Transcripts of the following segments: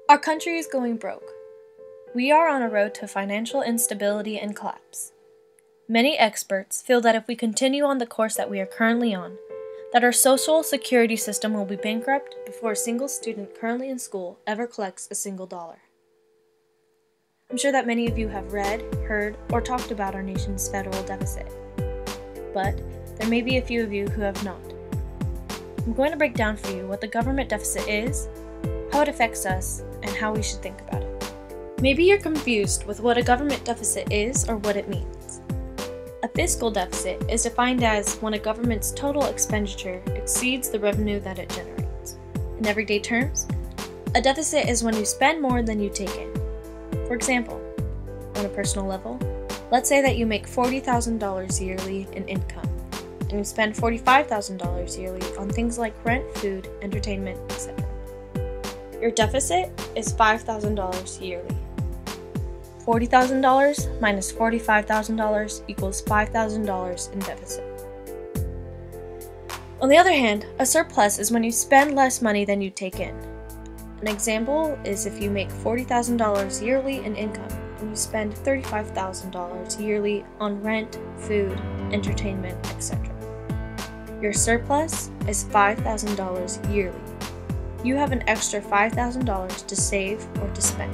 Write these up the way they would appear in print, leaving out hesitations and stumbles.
Our country is going broke. We are on a road to financial instability and collapse. Many experts feel that if we continue on the course that we are currently on, that our social security system will be bankrupt before a single student currently in school ever collects a single dollar. I'm sure that many of you have read, heard, or talked about our nation's federal deficit, but there may be a few of you who have not. I'm going to break down for you what the government deficit is, how it affects us, and how we should think about it. Maybe you're confused with what a government deficit is or what it means. A fiscal deficit is defined as when a government's total expenditure exceeds the revenue that it generates. In everyday terms, a deficit is when you spend more than you take in. For example, on a personal level, let's say that you make $40,000 yearly in income, and you spend $45,000 yearly on things like rent, food, entertainment, etc. Your deficit is $5,000 yearly. $40,000 minus $45,000 equals $5,000 in deficit. On the other hand, a surplus is when you spend less money than you take in. An example is if you make $40,000 yearly in income and you spend $35,000 yearly on rent, food, entertainment, etc. Your surplus is $5,000 yearly. You have an extra $5,000 to save or to spend.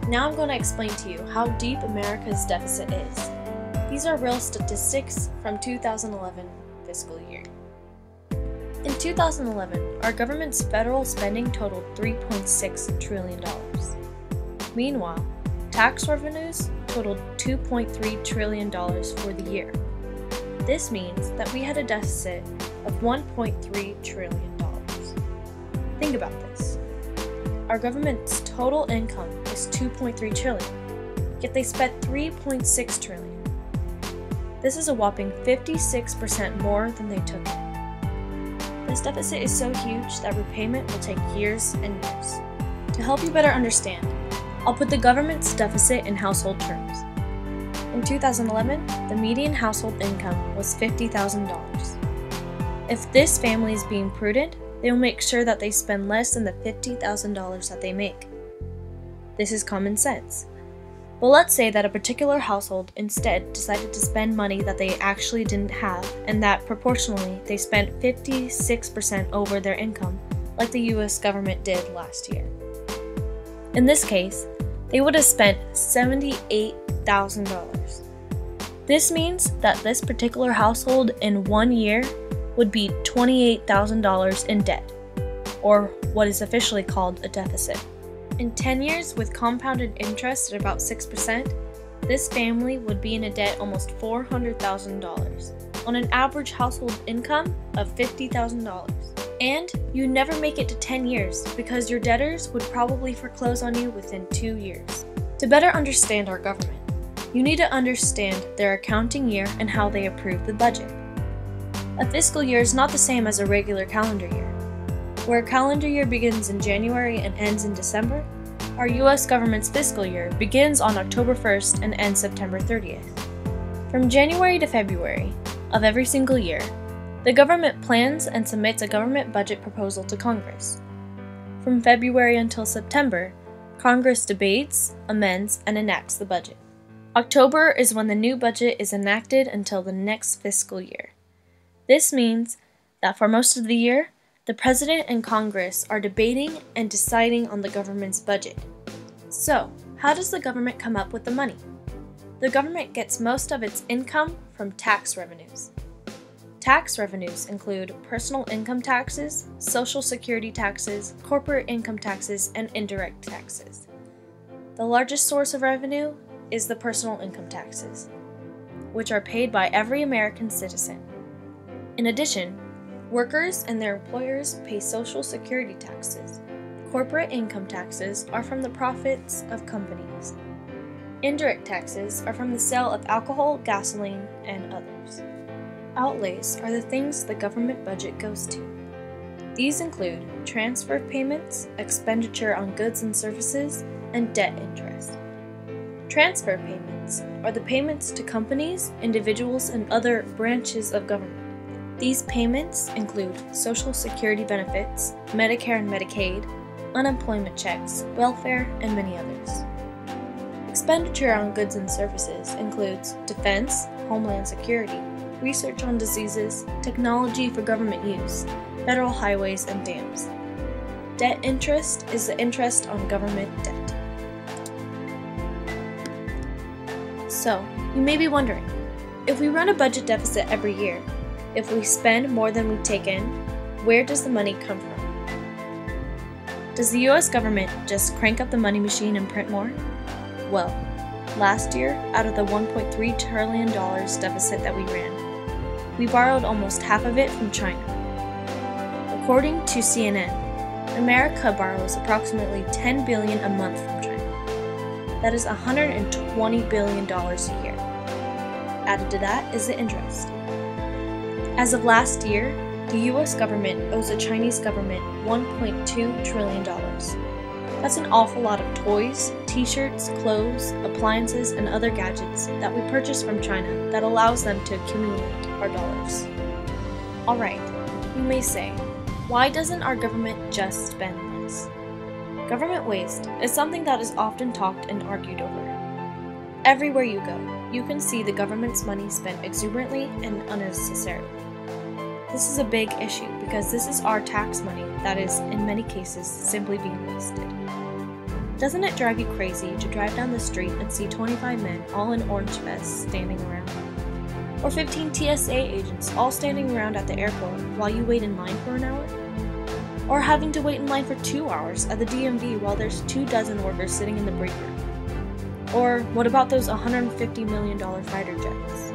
Now I'm going to explain to you how deep America's deficit is. These are real statistics from 2011 fiscal year. In 2011, our government's federal spending totaled $3.6 trillion. Meanwhile, tax revenues totaled $2.3 trillion for the year. This means that we had a deficit of $1.3 trillion. Think about this. Our government's total income is $2.3 trillion, yet they spent $3.6 trillion. This is a whopping 56% more than they took in. This deficit is so huge that repayment will take years and years. To help you better understand, I'll put the government's deficit in household terms. In 2011, the median household income was $50,000. If this family is being prudent, they will make sure that they spend less than the $50,000 that they make. This is common sense. But let's say that a particular household instead decided to spend money that they actually didn't have, and that proportionally they spent 56% over their income, like the US government did last year. In this case, they would have spent $78,000. This means that this particular household in 1 year would be $28,000 in debt, or what is officially called a deficit. In 10 years with compounded interest at about 6%, this family would be in a debt almost $400,000 on an average household income of $50,000. And you never make it to 10 years because your debtors would probably foreclose on you within 2 years. To better understand our government, you need to understand their accounting year and how they approve the budget. A fiscal year is not the same as a regular calendar year. Where a calendar year begins in January and ends in December, our US government's fiscal year begins on October 1st and ends September 30th. From January to February of every single year, the government plans and submits a government budget proposal to Congress. From February until September, Congress debates, amends, and enacts the budget. October is when the new budget is enacted until the next fiscal year. This means that for most of the year, the President and Congress are debating and deciding on the government's budget. So, how does the government come up with the money? The government gets most of its income from tax revenues. Tax revenues include personal income taxes, social security taxes, corporate income taxes, and indirect taxes. The largest source of revenue is the personal income taxes, which are paid by every American citizen. In addition, workers and their employers pay social security taxes. Corporate income taxes are from the profits of companies. Indirect taxes are from the sale of alcohol, gasoline, and others. Outlays are the things the government budget goes to. These include transfer payments, expenditure on goods and services, and debt interest. Transfer payments are the payments to companies, individuals, and other branches of government. These payments include Social Security benefits, Medicare and Medicaid, unemployment checks, welfare, and many others. Expenditure on goods and services includes defense, homeland security, research on diseases, technology for government use, federal highways, and dams. Debt interest is the interest on government debt. So, you may be wondering, if we run a budget deficit every year, if we spend more than we take in, where does the money come from? Does the US government just crank up the money machine and print more? Well, last year, out of the $1.3 trillion deficit that we ran, we borrowed almost half of it from China. According to CNN, America borrows approximately $10 billion a month from China. That is $120 billion a year. Added to that is the interest. As of last year, the US government owes the Chinese government $1.2 trillion. That's an awful lot of toys, t-shirts, clothes, appliances, and other gadgets that we purchase from China that allows them to accumulate our dollars. Alright, you may say, why doesn't our government just spend less? Government waste is something that is often talked and argued over. Everywhere you go, you can see the government's money spent exuberantly and unnecessarily. This is a big issue because this is our tax money that is, in many cases, simply being wasted. Doesn't it drive you crazy to drive down the street and see 25 men all in orange vests standing around? Or 15 TSA agents all standing around at the airport while you wait in line for an hour? Or having to wait in line for 2 hours at the DMV while there's 24 workers sitting in the break room? Or what about those $150 million fighter jets?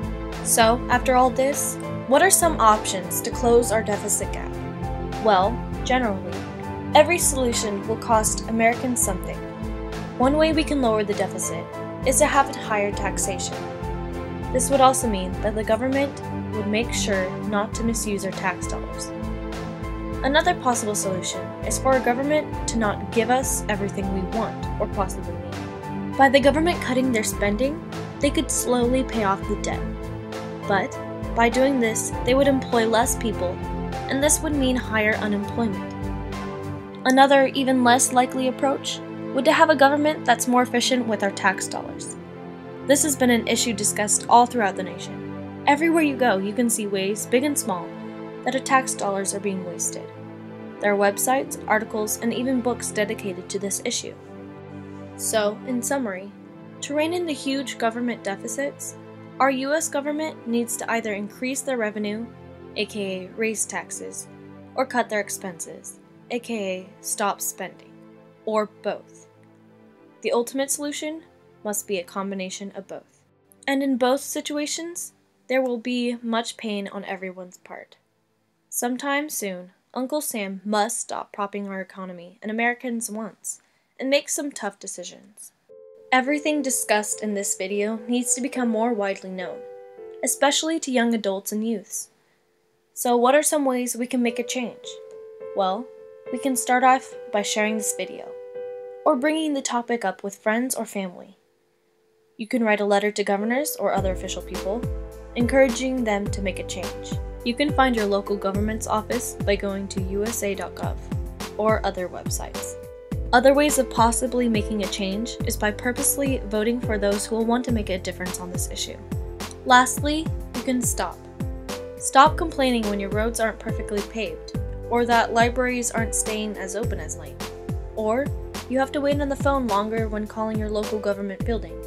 So, after all this, what are some options to close our deficit gap? Well, generally, every solution will cost Americans something. One way we can lower the deficit is to have higher taxation. This would also mean that the government would make sure not to misuse our tax dollars. Another possible solution is for our government to not give us everything we want or possibly need. By the government cutting their spending, they could slowly pay off the debt. But by doing this, they would employ less people, and this would mean higher unemployment. Another, even less likely approach would to have a government that's more efficient with our tax dollars. This has been an issue discussed all throughout the nation. Everywhere you go, you can see ways, big and small, that our tax dollars are being wasted. There are websites, articles, and even books dedicated to this issue. So, in summary, to rein in the huge government deficits, our US government needs to either increase their revenue, aka raise taxes, or cut their expenses, aka stop spending, or both. The ultimate solution must be a combination of both. And in both situations, there will be much pain on everyone's part. Sometime soon, Uncle Sam must stop propping our economy and Americans' wants and make some tough decisions. Everything discussed in this video needs to become more widely known, especially to young adults and youths. So what are some ways we can make a change? Well, we can start off by sharing this video, or bringing the topic up with friends or family. You can write a letter to governors or other official people, encouraging them to make a change. You can find your local government's office by going to usa.gov or other websites. Other ways of possibly making a change is by purposely voting for those who will want to make a difference on this issue. Lastly, you can stop. Stop complaining when your roads aren't perfectly paved, or that libraries aren't staying as open as late, or you have to wait on the phone longer when calling your local government building.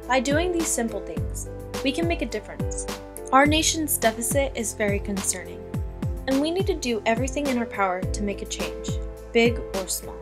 By doing these simple things, we can make a difference. Our nation's deficit is very concerning, and we need to do everything in our power to make a change, big or small.